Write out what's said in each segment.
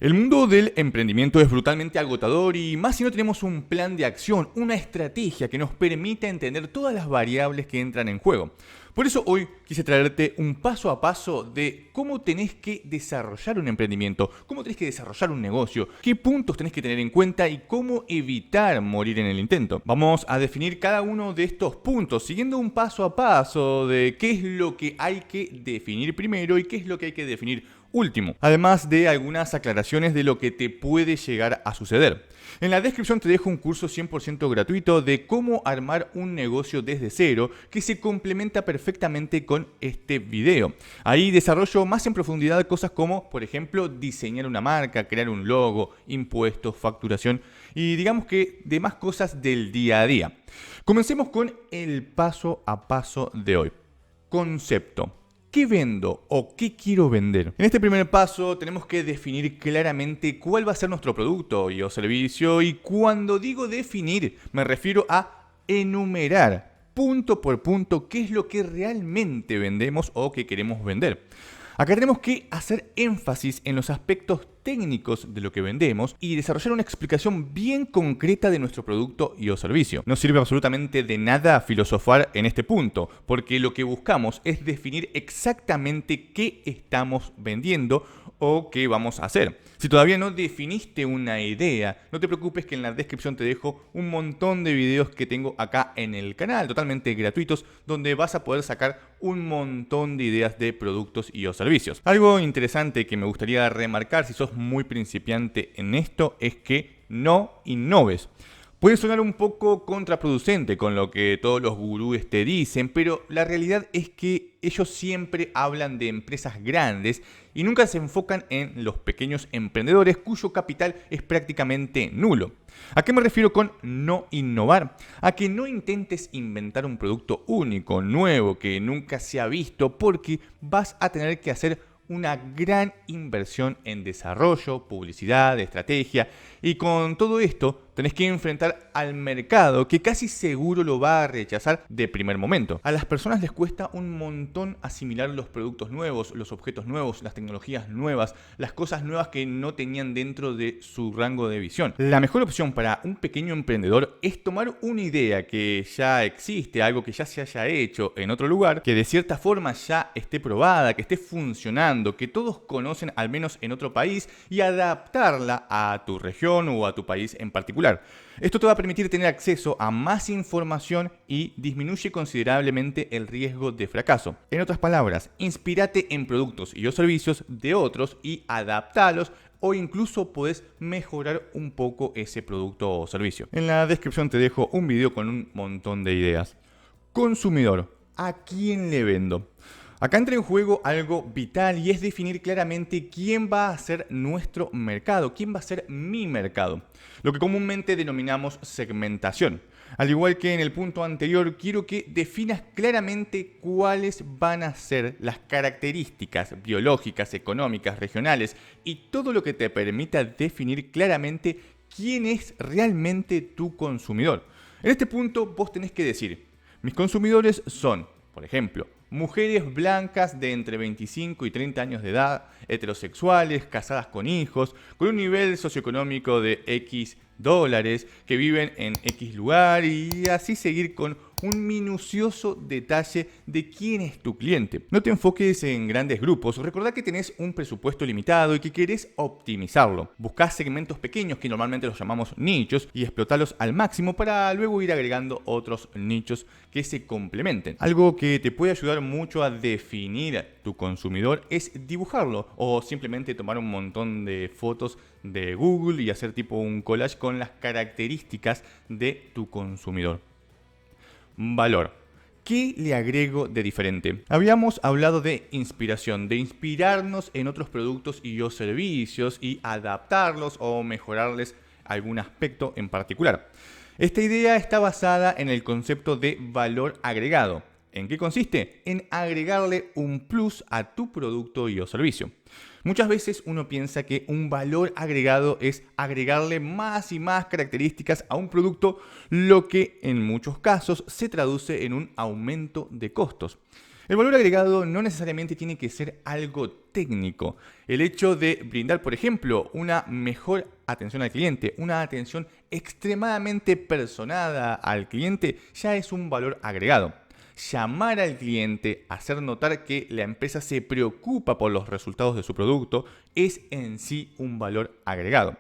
El mundo del emprendimiento es brutalmente agotador y más si no tenemos un plan de acción, una estrategia que nos permita entender todas las variables que entran en juego. Por eso hoy quise traerte un paso a paso de cómo tenés que desarrollar un emprendimiento, cómo tenés que desarrollar un negocio, qué puntos tenés que tener en cuenta y cómo evitar morir en el intento. Vamos a definir cada uno de estos puntos siguiendo un paso a paso de qué es lo que hay que definir primero y qué es lo que hay que definir último, además de algunas aclaraciones de lo que te puede llegar a suceder. En la descripción te dejo un curso 100% gratuito de cómo armar un negocio desde cero que se complementa perfectamente con este video. Ahí desarrollo más en profundidad cosas como, por ejemplo, diseñar una marca, crear un logo, impuestos, facturación y digamos que demás cosas del día a día. Comencemos con el paso a paso de hoy. Concepto. ¿Qué vendo o qué quiero vender? En este primer paso tenemos que definir claramente cuál va a ser nuestro producto o servicio, y cuando digo definir me refiero a enumerar punto por punto qué es lo que realmente vendemos o que queremos vender. Acá tenemos que hacer énfasis en los aspectos técnicos de lo que vendemos y desarrollar una explicación bien concreta de nuestro producto y o servicio. No sirve absolutamente de nada filosofar en este punto, porque lo que buscamos es definir exactamente qué estamos vendiendo o qué vamos a hacer. Si todavía no definiste una idea, no te preocupes que en la descripción te dejo un montón de videos que tengo acá en el canal, totalmente gratuitos, donde vas a poder sacar un montón de ideas de productos y o servicios. Algo interesante que me gustaría remarcar si sos muy principiante en esto es que no innoves. Puede sonar un poco contraproducente con lo que todos los gurúes te dicen, pero la realidad es que ellos siempre hablan de empresas grandes y nunca se enfocan en los pequeños emprendedores cuyo capital es prácticamente nulo. ¿A qué me refiero con no innovar? A que no intentes inventar un producto único, nuevo, que nunca se ha visto, porque vas a tener que hacer una gran inversión en desarrollo, publicidad, estrategia, y con todo esto tenés que enfrentar al mercado que casi seguro lo va a rechazar de primer momento. A las personas les cuesta un montón asimilar los productos nuevos, los objetos nuevos, las tecnologías nuevas, las cosas nuevas que no tenían dentro de su rango de visión. La mejor opción para un pequeño emprendedor es tomar una idea que ya existe, algo que ya se haya hecho en otro lugar, que de cierta forma ya esté probada, que esté funcionando, que todos conocen al menos en otro país, y adaptarla a tu región o a tu país en particular. Esto te va a permitir tener acceso a más información y disminuye considerablemente el riesgo de fracaso. En otras palabras, inspírate en productos y o servicios de otros y adaptalos, o incluso puedes mejorar un poco ese producto o servicio. En la descripción te dejo un video con un montón de ideas. Consumidor, ¿a quién le vendo? Acá entra en juego algo vital y es definir claramente quién va a ser nuestro mercado, quién va a ser mi mercado, lo que comúnmente denominamos segmentación. Al igual que en el punto anterior, quiero que definas claramente cuáles van a ser las características biológicas, económicas, regionales y todo lo que te permita definir claramente quién es realmente tu consumidor. En este punto vos tenés que decir: mis consumidores son, por ejemplo, mujeres blancas de entre 25 y 30 años de edad, heterosexuales, casadas con hijos, con un nivel socioeconómico de X dólares, que viven en X lugar, y así seguir con un minucioso detalle de quién es tu cliente. No te enfoques en grandes grupos, recordá que tenés un presupuesto limitado y que querés optimizarlo. Buscá segmentos pequeños, que normalmente los llamamos nichos, y explotarlos al máximo para luego ir agregando otros nichos que se complementen. Algo que te puede ayudar mucho a definir tu consumidor es dibujarlo, o simplemente tomar un montón de fotos de Google y hacer tipo un collage con las características de tu consumidor. Valor. ¿Qué le agrego de diferente? Habíamos hablado de inspiración, de inspirarnos en otros productos y o servicios y adaptarlos o mejorarles algún aspecto en particular. Esta idea está basada en el concepto de valor agregado. ¿En qué consiste? En agregarle un plus a tu producto y o servicio. Muchas veces uno piensa que un valor agregado es agregarle más y más características a un producto, lo que en muchos casos se traduce en un aumento de costos. El valor agregado no necesariamente tiene que ser algo técnico. El hecho de brindar, por ejemplo, una mejor atención al cliente, una atención extremadamente personada al cliente, ya es un valor agregado. Llamar al cliente, hacer notar que la empresa se preocupa por los resultados de su producto, es en sí un valor agregado.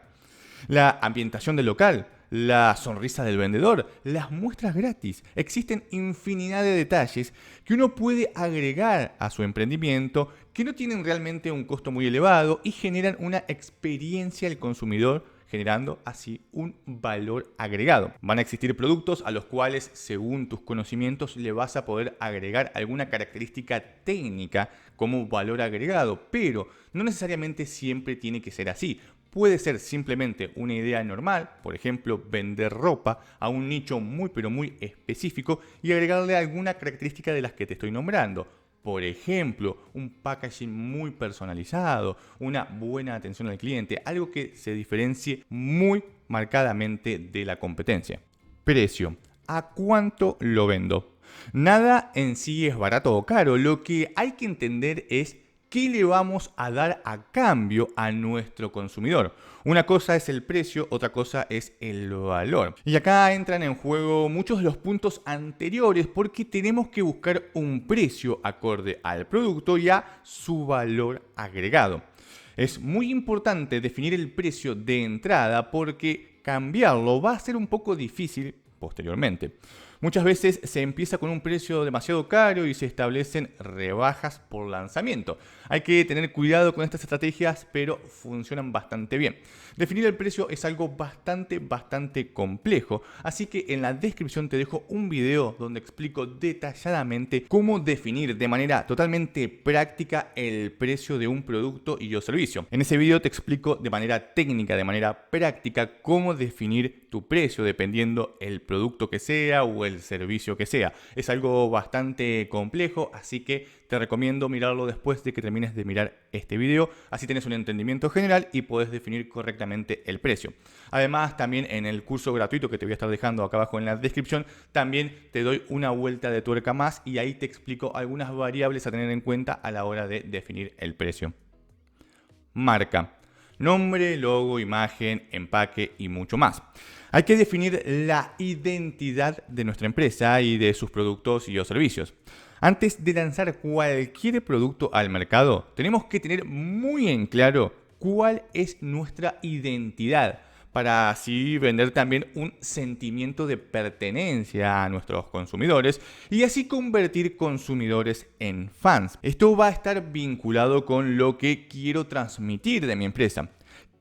La ambientación del local, la sonrisa del vendedor, las muestras gratis. Existen infinidad de detalles que uno puede agregar a su emprendimiento que no tienen realmente un costo muy elevado y generan una experiencia al consumidor, generando así un valor agregado. Van a existir productos a los cuales, según tus conocimientos, le vas a poder agregar alguna característica técnica como valor agregado, pero no necesariamente siempre tiene que ser así. Puede ser simplemente una idea normal, por ejemplo, vender ropa a un nicho muy pero muy específico y agregarle alguna característica de las que te estoy nombrando. Por ejemplo, un packaging muy personalizado, una buena atención al cliente, algo que se diferencie muy marcadamente de la competencia. Precio. ¿A cuánto lo vendo? Nada en sí es barato o caro. Lo que hay que entender es ¿qué le vamos a dar a cambio a nuestro consumidor? Una cosa es el precio, otra cosa es el valor. Y acá entran en juego muchos de los puntos anteriores porque tenemos que buscar un precio acorde al producto y a su valor agregado. Es muy importante definir el precio de entrada porque cambiarlo va a ser un poco difícil posteriormente. Muchas veces se empieza con un precio demasiado caro y se establecen rebajas por lanzamiento. Hay que tener cuidado con estas estrategias, pero funcionan bastante bien. Definir el precio es algo bastante complejo, así que en la descripción te dejo un video donde explico detalladamente cómo definir de manera totalmente práctica el precio de un producto y o servicio. En ese video te explico de manera técnica, de manera práctica, cómo definir tu precio dependiendo el producto que sea o el servicio que sea. Es algo bastante complejo, así que te recomiendo mirarlo después de que termines de mirar este video. Así tienes un entendimiento general y puedes definir correctamente el precio. Además, también en el curso gratuito que te voy a estar dejando acá abajo en la descripción, también te doy una vuelta de tuerca más y ahí te explico algunas variables a tener en cuenta a la hora de definir el precio. Marca. Nombre, logo, imagen, empaque y mucho más. Hay que definir la identidad de nuestra empresa y de sus productos y o servicios. Antes de lanzar cualquier producto al mercado, tenemos que tener muy en claro cuál es nuestra identidad, para así vender también un sentimiento de pertenencia a nuestros consumidores y así convertir consumidores en fans. Esto va a estar vinculado con lo que quiero transmitir de mi empresa.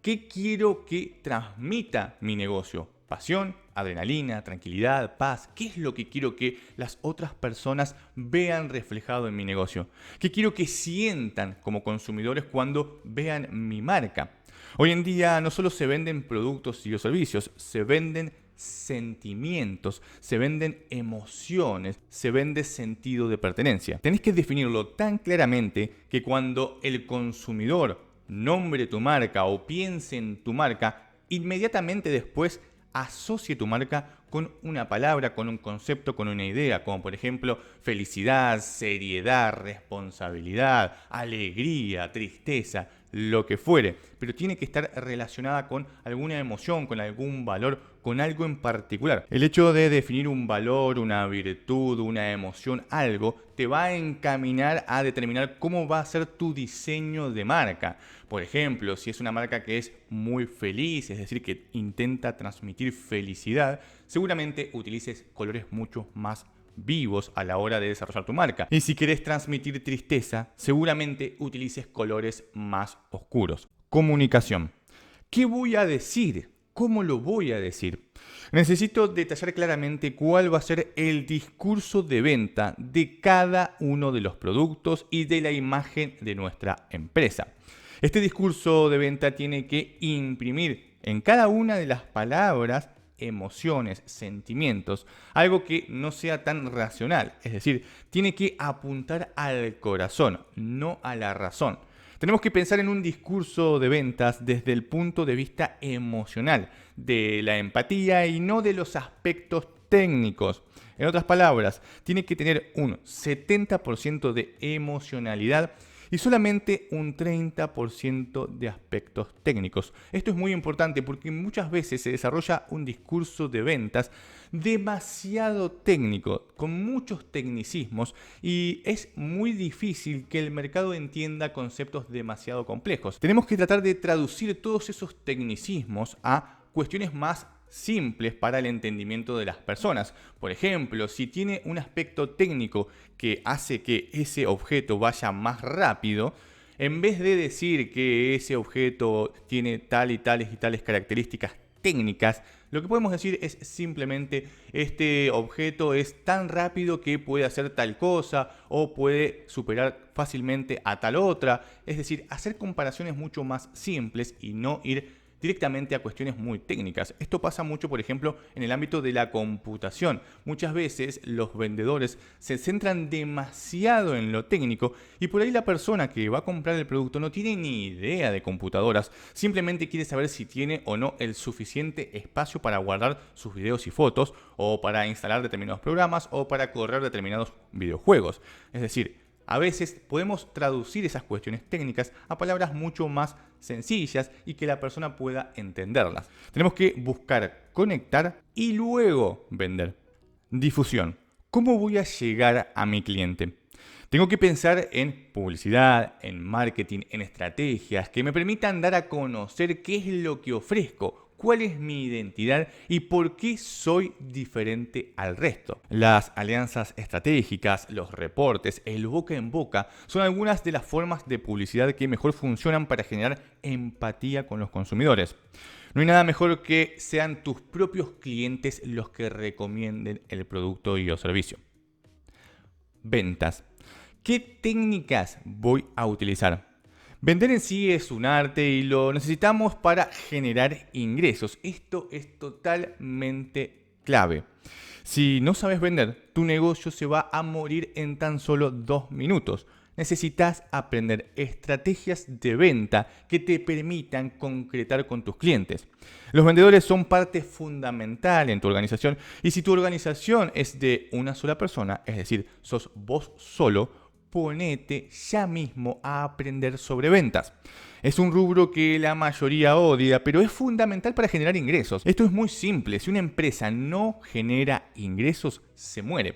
¿Qué quiero que transmita mi negocio? Pasión, adrenalina, tranquilidad, paz. ¿Qué es lo que quiero que las otras personas vean reflejado en mi negocio? ¿Qué quiero que sientan como consumidores cuando vean mi marca? Hoy en día no solo se venden productos y servicios, se venden sentimientos, se venden emociones, se vende sentido de pertenencia. Tenés que definirlo tan claramente que cuando el consumidor nombre tu marca o piense en tu marca, inmediatamente después asocie tu marca con una palabra, con un concepto, con una idea, como por ejemplo felicidad, seriedad, responsabilidad, alegría, tristeza, lo que fuere, pero tiene que estar relacionada con alguna emoción, con algún valor, con algo en particular. El hecho de definir un valor, una virtud, una emoción, algo, te va a encaminar a determinar cómo va a ser tu diseño de marca. Por ejemplo, si es una marca que es muy feliz, es decir, que intenta transmitir felicidad, seguramente utilices colores mucho más vivos a la hora de desarrollar tu marca. Y si querés transmitir tristeza, seguramente utilices colores más oscuros. Comunicación. ¿Qué voy a decir? ¿Cómo lo voy a decir? Necesito detallar claramente cuál va a ser el discurso de venta de cada uno de los productos y de la imagen de nuestra empresa. Este discurso de venta tiene que imprimir en cada una de las palabras emociones, sentimientos, algo que no sea tan racional, es decir, tiene que apuntar al corazón, no a la razón. Tenemos que pensar en un discurso de ventas desde el punto de vista emocional, de la empatía y no de los aspectos técnicos. En otras palabras, tiene que tener un 70% de emocionalidad y solamente un 30% de aspectos técnicos. Esto es muy importante porque muchas veces se desarrolla un discurso de ventas demasiado técnico, con muchos tecnicismos, y es muy difícil que el mercado entienda conceptos demasiado complejos. Tenemos que tratar de traducir todos esos tecnicismos a cuestiones más simples para el entendimiento de las personas. Por ejemplo, si tiene un aspecto técnico que hace que ese objeto vaya más rápido, en vez de decir que ese objeto tiene tal y tales y tales características técnicas, lo que podemos decir es simplemente: este objeto es tan rápido que puede hacer tal cosa o puede superar fácilmente a tal otra. Es decir, hacer comparaciones mucho más simples y no ir directamente a cuestiones muy técnicas. Esto pasa mucho, por ejemplo, en el ámbito de la computación. Muchas veces los vendedores se centran demasiado en lo técnico y por ahí la persona que va a comprar el producto no tiene ni idea de computadoras, simplemente quiere saber si tiene o no el suficiente espacio para guardar sus videos y fotos, o para instalar determinados programas, o para correr determinados videojuegos. Es decir, a veces podemos traducir esas cuestiones técnicas a palabras mucho más sencillas y que la persona pueda entenderlas. Tenemos que buscar conectar y luego vender. Difusión. ¿Cómo voy a llegar a mi cliente? Tengo que pensar en publicidad, en marketing, en estrategias que me permitan dar a conocer qué es lo que ofrezco, cuál es mi identidad y por qué soy diferente al resto. Las alianzas estratégicas, los reportes, el boca en boca son algunas de las formas de publicidad que mejor funcionan para generar empatía con los consumidores. No hay nada mejor que sean tus propios clientes los que recomienden el producto y o servicio. Ventas. ¿Qué técnicas voy a utilizar? Vender en sí es un arte y lo necesitamos para generar ingresos. Esto es totalmente clave. Si no sabes vender, tu negocio se va a morir en tan solo 2 minutos. Necesitas aprender estrategias de venta que te permitan concretar con tus clientes. Los vendedores son parte fundamental en tu organización, y si tu organización es de una sola persona, es decir, sos vos solo, ponete ya mismo a aprender sobre ventas. Es un rubro que la mayoría odia, pero es fundamental para generar ingresos. Esto es muy simple: si una empresa no genera ingresos, se muere.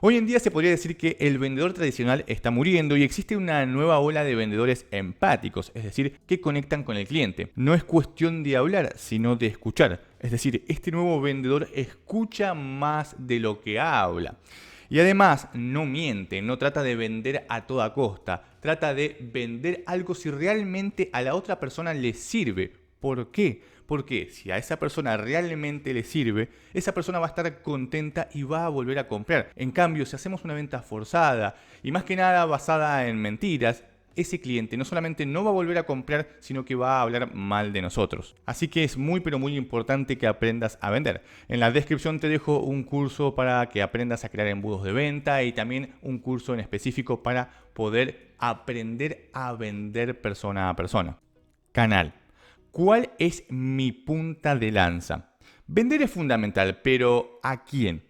Hoy en día se podría decir que el vendedor tradicional está muriendo y existe una nueva ola de vendedores empáticos, es decir, que conectan con el cliente. No es cuestión de hablar, sino de escuchar. Es decir, este nuevo vendedor escucha más de lo que habla. Y además no miente, no trata de vender a toda costa, trata de vender algo si realmente a la otra persona le sirve. ¿Por qué? Porque si a esa persona realmente le sirve, esa persona va a estar contenta y va a volver a comprar. En cambio, si hacemos una venta forzada y más que nada basada en mentiras, ese cliente no solamente no va a volver a comprar, sino que va a hablar mal de nosotros. Así que es muy pero muy importante que aprendas a vender. En la descripción te dejo un curso para que aprendas a crear embudos de venta y también un curso en específico para poder aprender a vender persona a persona. Canal. ¿Cuál es mi punta de lanza? Vender es fundamental, pero ¿a quién?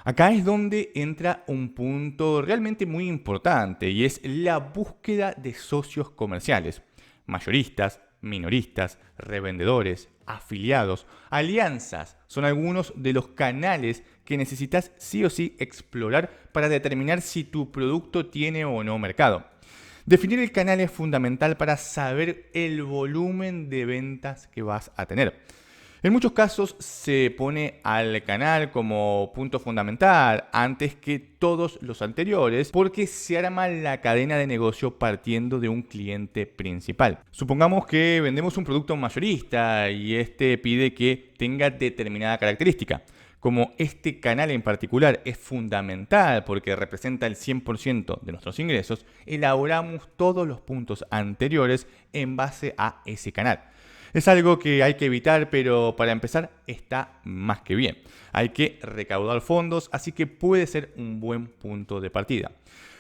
Acá es donde entra un punto realmente muy importante, y es la búsqueda de socios comerciales. Mayoristas, minoristas, revendedores, afiliados, alianzas son algunos de los canales que necesitas sí o sí explorar para determinar si tu producto tiene o no mercado. Definir el canal es fundamental para saber el volumen de ventas que vas a tener. En muchos casos se pone al canal como punto fundamental antes que todos los anteriores, porque se arma la cadena de negocio partiendo de un cliente principal. Supongamos que vendemos un producto mayorista y este pide que tenga determinada característica. Como este canal en particular es fundamental porque representa el 100% de nuestros ingresos, elaboramos todos los puntos anteriores en base a ese canal. Es algo que hay que evitar, pero para empezar está más que bien. Hay que recaudar fondos, así que puede ser un buen punto de partida.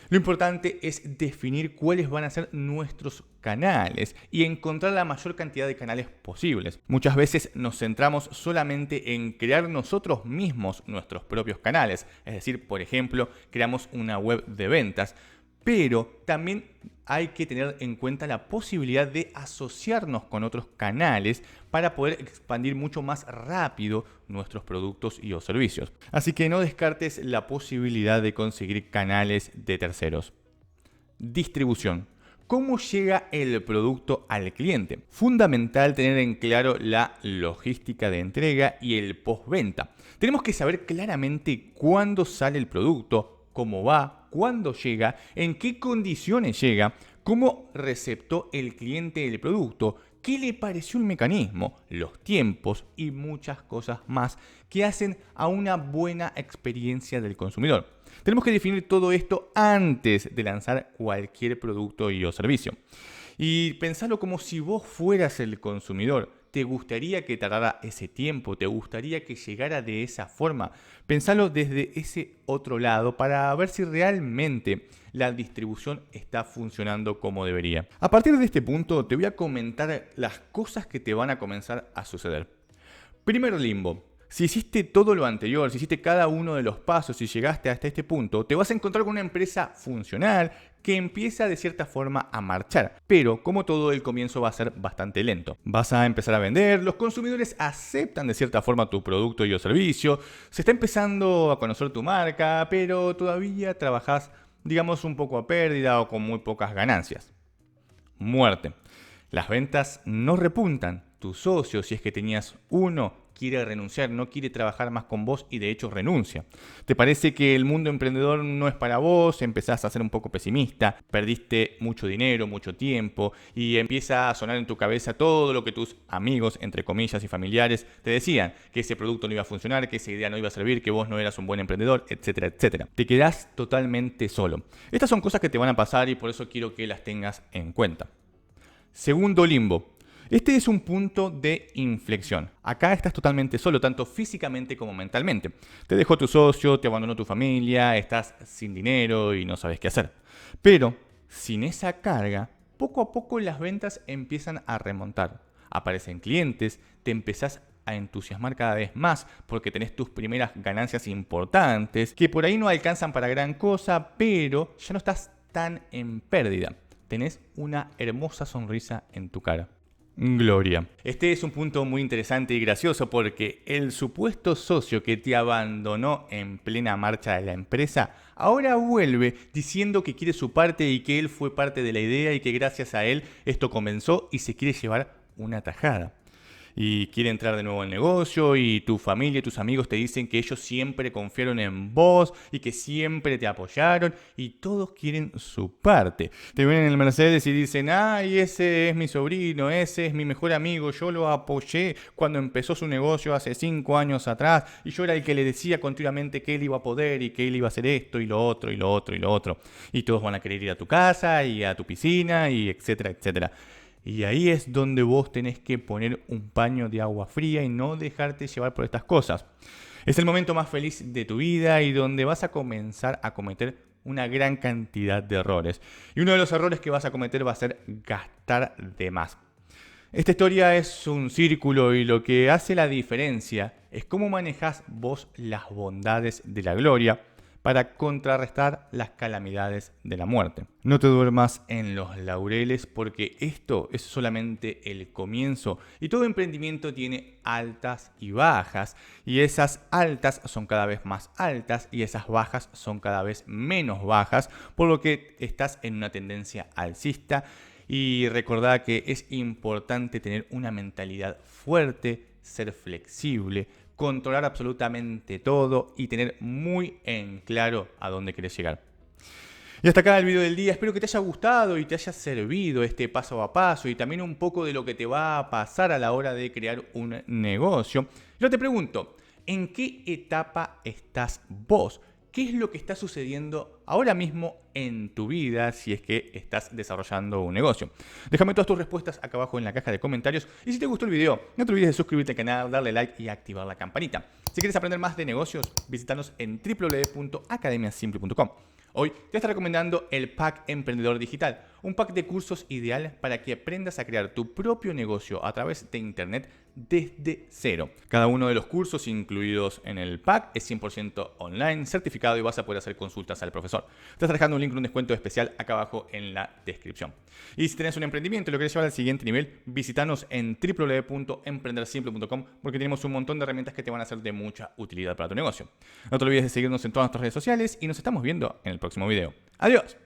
Lo importante es definir cuáles van a ser nuestros canales y encontrar la mayor cantidad de canales posibles. Muchas veces nos centramos solamente en crear nosotros mismos nuestros propios canales, es decir, por ejemplo, creamos una web de ventas, pero también hay que tener en cuenta la posibilidad de asociarnos con otros canales para poder expandir mucho más rápido nuestros productos y o servicios. Así que no descartes la posibilidad de conseguir canales de terceros. Distribución. ¿Cómo llega el producto al cliente? Fundamental tener en claro la logística de entrega y el postventa. Tenemos que saber claramente cuándo sale el producto, cómo va, cuándo llega, en qué condiciones llega, cómo receptó el cliente el producto, qué le pareció el mecanismo, los tiempos y muchas cosas más que hacen a una buena experiencia del consumidor. Tenemos que definir todo esto antes de lanzar cualquier producto y o servicio. Y pensarlo como si vos fueras el consumidor. ¿Te gustaría que tardara ese tiempo? ¿Te gustaría que llegara de esa forma? Pensalo desde ese otro lado para ver si realmente la distribución está funcionando como debería. A partir de este punto te voy a comentar las cosas que te van a comenzar a suceder. Primero limbo. Si hiciste todo lo anterior, si hiciste cada uno de los pasos y llegaste hasta este punto, te vas a encontrar con una empresa funcional que empieza de cierta forma a marchar. Pero como todo, el comienzo va a ser bastante lento. Vas a empezar a vender, los consumidores aceptan de cierta forma tu producto y o servicio, se está empezando a conocer tu marca, pero todavía trabajas, digamos, un poco a pérdida o con muy pocas ganancias. Muerte. Las ventas no repuntan. Tu socio, si es que tenías uno, quiere renunciar, no quiere trabajar más con vos y de hecho renuncia. ¿Te parece que el mundo emprendedor no es para vos? Empezás a ser un poco pesimista, perdiste mucho dinero, mucho tiempo y empieza a sonar en tu cabeza todo lo que tus amigos, entre comillas, y familiares te decían, que ese producto no iba a funcionar, que esa idea no iba a servir, que vos no eras un buen emprendedor, etcétera, etcétera. Te quedás totalmente solo. Estas son cosas que te van a pasar y por eso quiero que las tengas en cuenta. Segundo limbo. Este es un punto de inflexión. Acá estás totalmente solo, tanto físicamente como mentalmente. Te dejó tu socio, te abandonó tu familia, estás sin dinero y no sabes qué hacer. Pero sin esa carga, poco a poco las ventas empiezan a remontar. Aparecen clientes, te empezás a entusiasmar cada vez más porque tenés tus primeras ganancias importantes, que por ahí no alcanzan para gran cosa, pero ya no estás tan en pérdida. Tenés una hermosa sonrisa en tu cara. Gloria. Este es un punto muy interesante y gracioso porque el supuesto socio que te abandonó en plena marcha de la empresa ahora vuelve diciendo que quiere su parte y que él fue parte de la idea y que gracias a él esto comenzó y se quiere llevar una tajada. Y quiere entrar de nuevo al negocio y tu familia y tus amigos te dicen que ellos siempre confiaron en vos y que siempre te apoyaron y todos quieren su parte. Te ven en el Mercedes y dicen, ay, ese es mi sobrino, ese es mi mejor amigo, yo lo apoyé cuando empezó su negocio hace 5 años atrás y yo era el que le decía continuamente que él iba a poder y que él iba a hacer esto y lo otro y lo otro y lo otro. Y todos van a querer ir a tu casa y a tu piscina y etcétera, etcétera. Y ahí es donde vos tenés que poner un paño de agua fría y no dejarte llevar por estas cosas. Es el momento más feliz de tu vida y donde vas a comenzar a cometer una gran cantidad de errores. Y uno de los errores que vas a cometer va a ser gastar de más. Esta historia es un círculo y lo que hace la diferencia es cómo manejás vos las bondades de la gloria para contrarrestar las calamidades de la muerte. No te duermas en los laureles porque esto es solamente el comienzo y todo emprendimiento tiene altas y bajas y esas altas son cada vez más altas y esas bajas son cada vez menos bajas, por lo que estás en una tendencia alcista y recordá que es importante tener una mentalidad fuerte, ser flexible, controlar absolutamente todo y tener muy en claro a dónde querés llegar. Y hasta acá el video del día. Espero que te haya gustado y te haya servido este paso a paso y también un poco de lo que te va a pasar a la hora de crear un negocio. Yo te pregunto, ¿en qué etapa estás vos? ¿Qué es lo que está sucediendo ahora mismo en tu vida si es que estás desarrollando un negocio? Déjame todas tus respuestas acá abajo en la caja de comentarios. Y si te gustó el video, no te olvides de suscribirte al canal, darle like y activar la campanita. Si quieres aprender más de negocios, visítanos en www.academiasimple.com. Hoy te estaré recomendando el Pack Emprendedor Digital, un pack de cursos ideales para que aprendas a crear tu propio negocio a través de Internet desde cero. Cada uno de los cursos incluidos en el pack es 100% online, certificado y vas a poder hacer consultas al profesor. Te estaré dejando un link con un descuento especial acá abajo en la descripción. Y si tenés un emprendimiento y lo querés llevar al siguiente nivel, visítanos en www.emprendersimple.com porque tenemos un montón de herramientas que te van a ser de mucha utilidad para tu negocio. No te olvides de seguirnos en todas nuestras redes sociales y nos estamos viendo en el próximo video. ¡Adiós!